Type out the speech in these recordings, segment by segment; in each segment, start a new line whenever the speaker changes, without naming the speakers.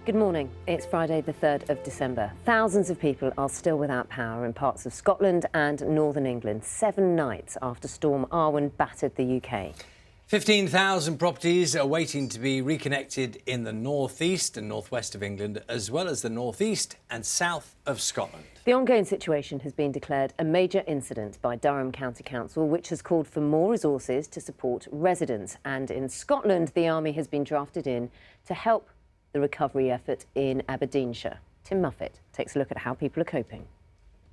Good morning. It's Friday the 3rd of December. Thousands of people are still without power in parts of Scotland and northern England, 7 nights after Storm Arwen battered the UK.
15,000 properties are waiting to be reconnected in the northeast and northwest of England, as well as the northeast and south of Scotland.
The ongoing situation has been declared a major incident by Durham County Council, which has called for more resources to support residents. And in Scotland, the army has been drafted in to help the recovery effort in Aberdeenshire. Tim Muffet takes a look at how people are coping.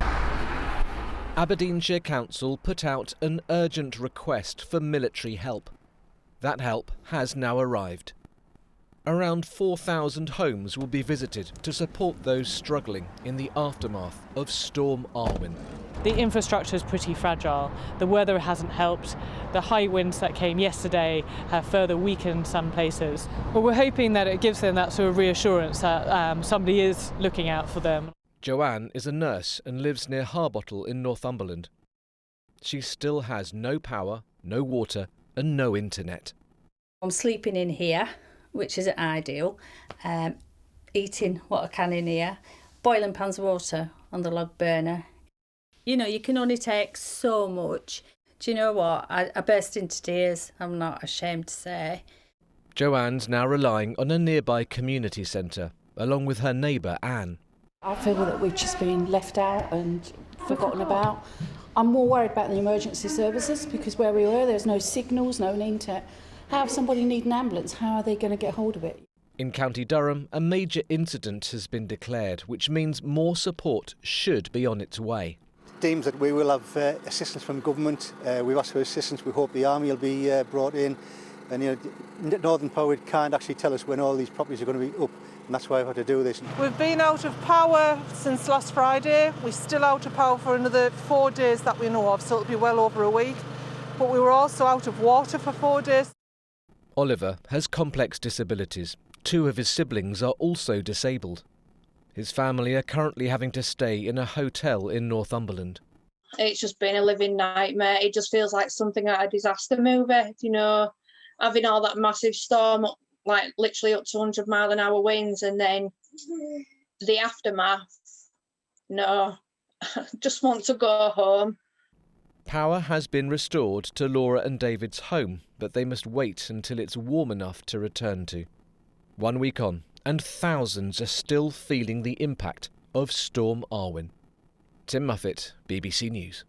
Aberdeenshire Council put out an urgent request for military help. That help has now arrived. Around 4,000 homes will be visited to support those struggling in the aftermath of Storm Arwen.
The infrastructure is pretty fragile. The weather hasn't helped. The high winds that came yesterday have further weakened some places. But we're hoping that it gives them that sort of reassurance that somebody is looking out for them.
Joanne is a nurse and lives near Harbottle in Northumberland. She still has no power, no water and no internet.
I'm sleeping in here, which isn't ideal, eating what I can in here, boiling pans of water on the log burner. You know, you can only take so much. Do you know what? I burst into tears, I'm not ashamed to say.
Joanne's now relying on a nearby community centre, along with her neighbour Anne.
I feel that we've just been left out and forgotten about. I'm more worried about the emergency services because where we were, there's no signals, no internet. How if somebody needs an ambulance, how are they going to get hold of it?
In County Durham, a major incident has been declared, which means more support should be on its way.
It deems that we will have assistance from government. We've asked for assistance. We hope the army will be brought in. And Northern Power can't actually tell us when all these properties are going to be up. And that's why I've had to do this.
We've been out of power since last Friday. We're still out of power for another 4 days that we know of, so it'll be well over a week. But we were also out of water for 4 days.
Oliver has complex disabilities. 2 of his siblings are also disabled. His family are currently having to stay in a hotel in Northumberland.
It's just been a living nightmare. It just feels like something out of a disaster movie, you know, having all that massive storm, like literally up to 100-mile-an-hour winds, and then the aftermath. No, just want to go home.
Power has been restored to Laura and David's home, but they must wait until it's warm enough to return to. 1 week on, and thousands are still feeling the impact of Storm Arwen. Tim Muffet, BBC News.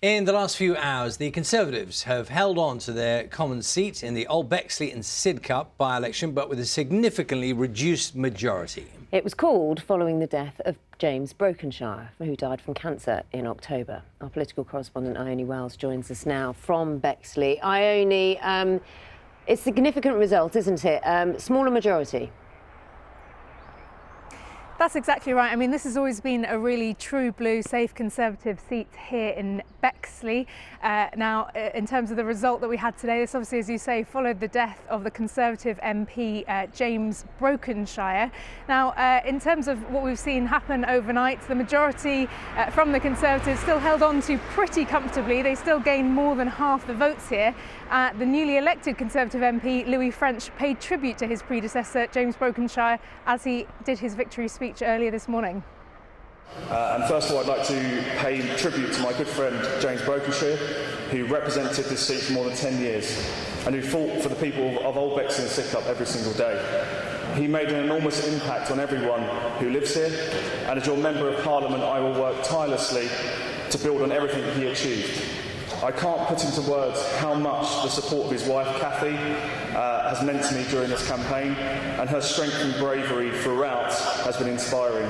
In the last few hours, the Conservatives have held on to their common seat in the Old Bexley and Sidcup by-election, but with a significantly reduced majority. It
was called following the death of James Brokenshire, who died from cancer in October. Our political correspondent Ione Wells joins us now from Bexley. Ione, it's a significant result, isn't it? Smaller majority.
That's exactly right. I mean, this has always been a really true blue, safe Conservative seat here in Bexley. Now, in terms of the result that we had today, this obviously, as you say, followed the death of the Conservative MP James Brokenshire. Now, in terms of what we've seen happen overnight, the majority from the Conservatives still held on to pretty comfortably. They still gained more than half the votes here. The newly elected Conservative MP Louis French paid tribute to his predecessor James Brokenshire as he did his victory speech earlier this morning.
And first of all, I'd like to pay tribute to my good friend James Brokenshire, who represented this seat for more than 10 years and who fought for the people of Old Bexley and Sidcup every single day. He made an enormous impact on everyone who lives here, and as your Member of Parliament, I will work tirelessly to build on everything he achieved. I can't put into words how much the support of his wife, Cathy, has meant to me during this campaign, and her strength and bravery throughout has been inspiring.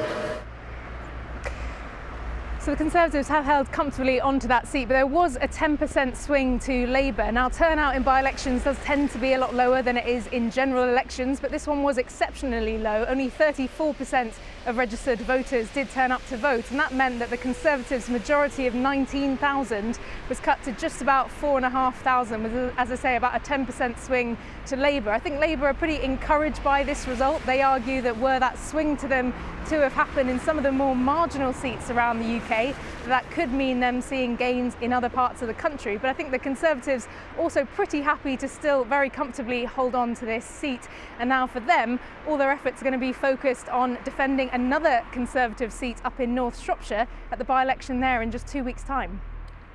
So the Conservatives have held comfortably onto that seat, but there was a 10% swing to Labour. Now, turnout in by-elections does tend to be a lot lower than it is in general elections, but this one was exceptionally low. Only 34% of registered voters did turn up to vote, and that meant that the Conservatives' majority of 19,000 was cut to just about 4,500, with, as I say, about a 10% swing to Labour. I think Labour are pretty encouraged by this result. They argue that were that swing to them to have happened in some of the more marginal seats around the UK, UK, that could mean them seeing gains in other parts of the country. But I think the Conservatives also pretty happy to still very comfortably hold on to this seat. And now for them, all their efforts are going to be focused on defending another Conservative seat up in North Shropshire at the by-election there in just 2 weeks' time.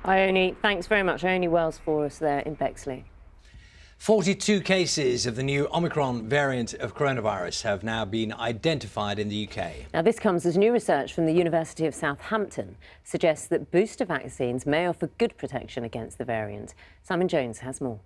Ione, thanks very much. Ione Wells for us there in Bexley.
42 cases of the new Omicron variant of coronavirus have now been identified in the UK.
Now, this comes as new research from the University of Southampton suggests that booster vaccines may offer good protection against the variant. Simon Jones has more.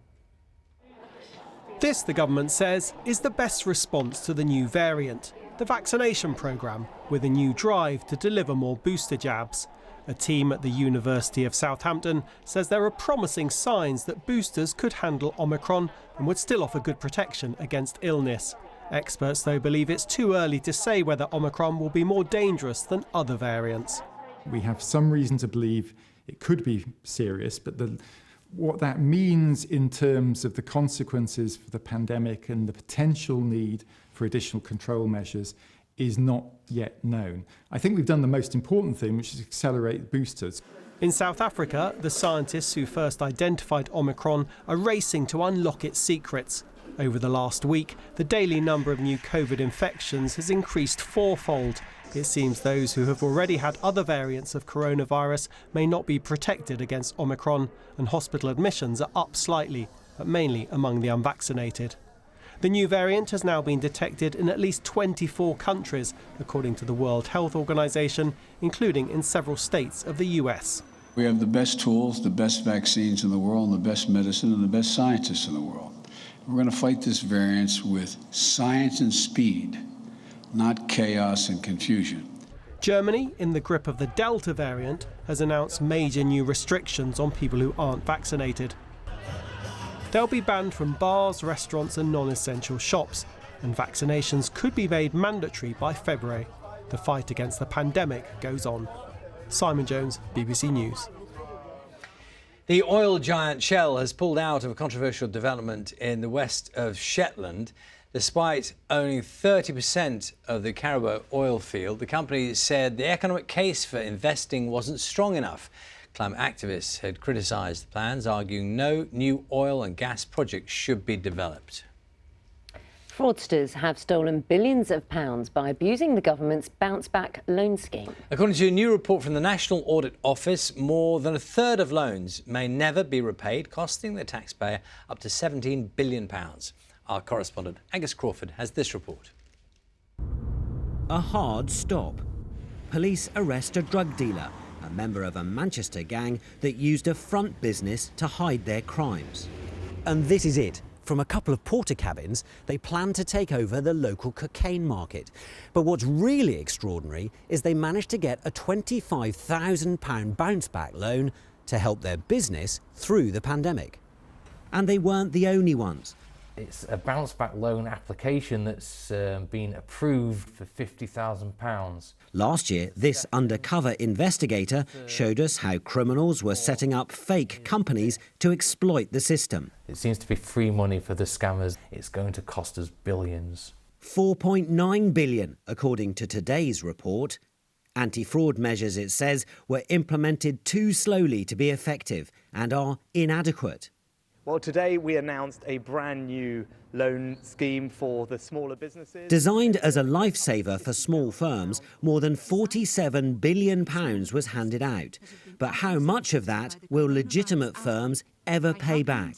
This, the government says, is the best response to the new variant, the vaccination programme, with a new drive to deliver more booster jabs. A team at the University of Southampton says there are promising signs that boosters could handle Omicron and would still offer good protection against illness. Experts, though, believe it's too early to say whether Omicron will be more dangerous than other variants.
We have some reason to believe it could be serious, but what that means in terms of the consequences for the pandemic and the potential need for additional control measures is not yet known. I think we've done the most important thing, which is accelerate boosters.
In South Africa, the scientists who first identified Omicron are racing to unlock its secrets. Over the last week, the daily number of new COVID infections has increased fourfold. It seems those who have already had other variants of coronavirus may not be protected against Omicron, and hospital admissions are up slightly, but mainly among the unvaccinated. The new variant has now been detected in at least 24 countries, according to the World Health Organization, including in several states of the US.
We have the best tools, the best vaccines in the world, the best medicine, and the best scientists in the world. We're going to fight this variant with science and speed, not chaos and confusion.
Germany, in the grip of the Delta variant, has announced major new restrictions on people who aren't vaccinated. They'll be banned from bars, restaurants and non-essential shops, and vaccinations could be made mandatory by February. The fight against the pandemic goes on. Simon Jones, BBC News.
The oil giant Shell has pulled out of a controversial development in the west of Shetland. Despite owning 30% of the Caribou oil field, the company said the economic case for investing wasn't strong enough. Climate activists had criticised the plans, arguing no new oil and gas projects should be developed.
Fraudsters have stolen billions of pounds by abusing the government's bounce-back loan scheme.
According to a new report from the National Audit Office, more than a third of loans may never be repaid, costing the taxpayer up to £17 billion. Our correspondent Angus Crawford has this report.
A hard stop. Police arrest a drug dealer, a member of a Manchester gang that used a front business to hide their crimes. And this is it. From a couple of porter cabins, they plan to take over the local cocaine market. But what's really extraordinary is they managed to get a £25,000 bounce-back loan to help their business through the pandemic. And they weren't the only ones.
It's a bounce-back loan application that's been approved for £50,000.
Last year, this undercover investigator showed us how criminals were setting up fake companies to exploit the system.
It seems to be free money for the scammers. It's going to cost us billions.
£4.9 billion, according to today's report. Anti-fraud measures, it says, were implemented too slowly to be effective and are inadequate.
Well, today we announced a brand new loan scheme for the smaller businesses.
Designed as a lifesaver for small firms, more than £47 billion was handed out. But how much of that will legitimate firms ever pay back?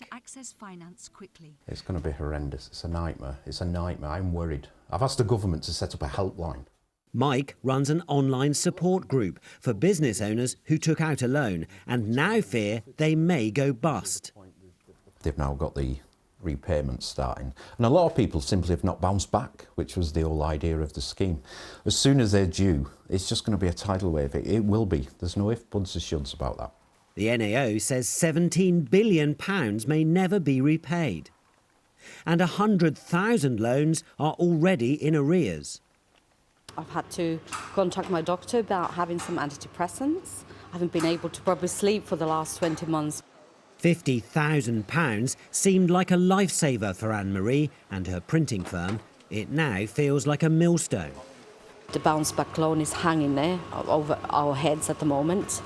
It's going to be horrendous. It's a nightmare. It's a nightmare. I'm worried. I've asked the government to set up a helpline.
Mike runs an online support group for business owners who took out a loan and now fear they may go bust.
They've now got the repayments starting. And a lot of people simply have not bounced back, which was the whole idea of the scheme. As soon as they're due, it's just going to be a tidal wave. It will be. There's no ifs, buts or shoulds about that.
The NAO says £17 billion may never be repaid. And 100,000 loans are already in arrears.
I've had to contact my doctor about having some antidepressants. I haven't been able to properly sleep for the last 20 months.
£50,000 seemed like a lifesaver for Anne-Marie and her printing firm. It now feels like a millstone.
The bounce back loan is hanging there over our heads at the moment.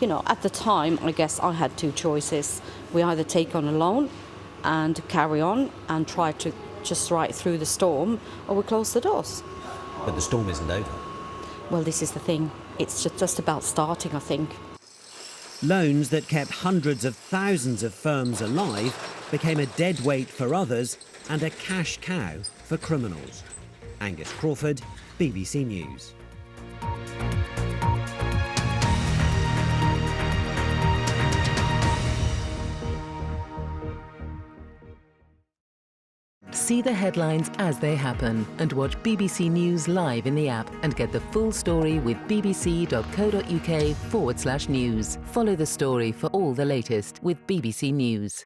You know, at the time, I guess I had two choices. We either take on a loan and carry on and try to just ride through the storm, or we close the doors.
But the storm isn't over.
Well, this is the thing. It's just about starting, I think.
Loans that kept hundreds of thousands of firms alive became a dead weight for others and a cash cow for criminals. Angus Crawford, BBC News.
See the headlines as they happen and watch BBC News live in the app and get the full story with bbc.co.uk/news. Follow the story for all the latest with BBC News.